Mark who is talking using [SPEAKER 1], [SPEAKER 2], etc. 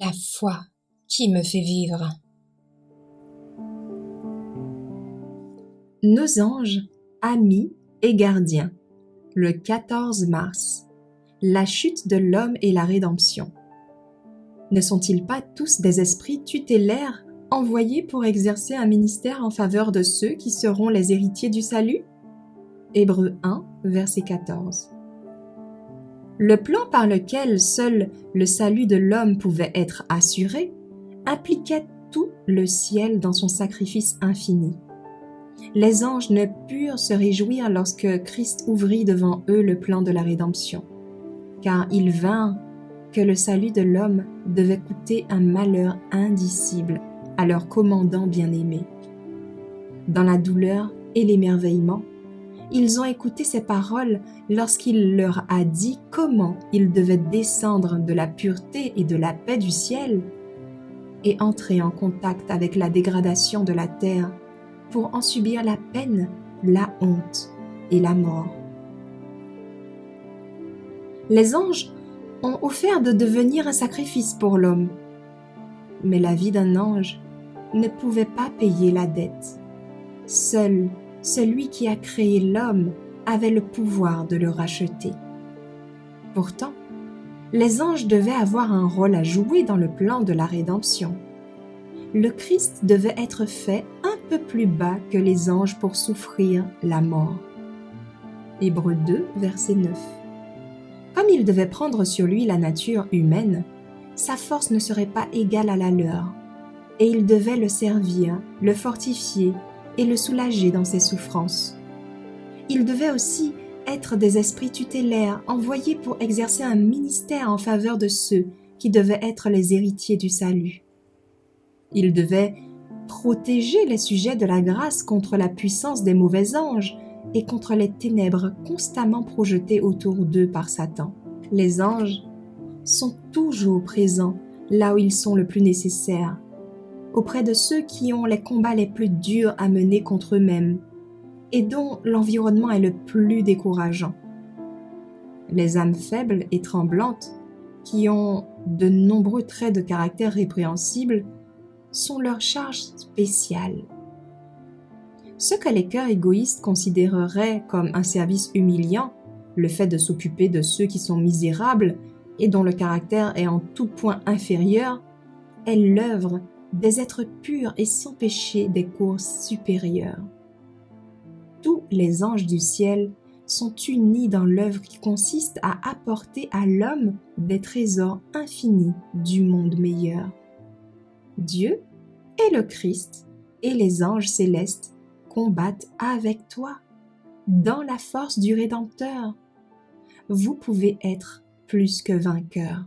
[SPEAKER 1] La foi qui me fait vivre.
[SPEAKER 2] Nos anges, amis et gardiens. Le 14 mars. La chute de l'homme et la rédemption. Ne sont-ils pas tous des esprits tutélaires envoyés pour exercer un ministère en faveur de ceux qui seront les héritiers du salut? Hébreux 1, verset 14. Le plan par lequel seul le salut de l'homme pouvait être assuré impliquait tout le ciel dans son sacrifice infini. Les anges ne purent se réjouir lorsque Christ ouvrit devant eux le plan de la rédemption, car ils vinrent que le salut de l'homme devait coûter un malheur indicible à leur commandant bien-aimé. Dans la douleur et l'émerveillement, ils ont écouté ses paroles lorsqu'il leur a dit comment ils devaient descendre de la pureté et de la paix du ciel et entrer en contact avec la dégradation de la terre pour en subir la peine, la honte et la mort. Les anges ont offert de devenir un sacrifice pour l'homme, mais la vie d'un ange ne pouvait pas payer la dette. Seul celui qui a créé l'homme avait le pouvoir de le racheter. Pourtant, les anges devaient avoir un rôle à jouer dans le plan de la rédemption. Le Christ devait être fait un peu plus bas que les anges pour souffrir la mort. Hébreux 2, verset 9. Comme il devait prendre sur lui la nature humaine, sa force ne serait pas égale à la leur, et il devait le servir, le fortifier et le soulager dans ses souffrances. Il devait aussi être des esprits tutélaires envoyés pour exercer un ministère en faveur de ceux qui devaient être les héritiers du salut. Il devait protéger les sujets de la grâce contre la puissance des mauvais anges et contre les ténèbres constamment projetées autour d'eux par Satan. Les anges sont toujours présents là où ils sont le plus nécessaires, auprès de ceux qui ont les combats les plus durs à mener contre eux-mêmes et dont l'environnement est le plus décourageant. Les âmes faibles et tremblantes, qui ont de nombreux traits de caractère répréhensibles, sont leur charge spéciale. Ce que les cœurs égoïstes considéreraient comme un service humiliant, le fait de s'occuper de ceux qui sont misérables et dont le caractère est en tout point inférieur, est l'œuvre des êtres purs et sans péché des cours supérieurs. Tous les anges du ciel sont unis dans l'œuvre qui consiste à apporter à l'homme des trésors infinis du monde meilleur. Dieu et le Christ et les anges célestes combattent avec toi dans la force du Rédempteur. Vous pouvez être plus que vainqueur.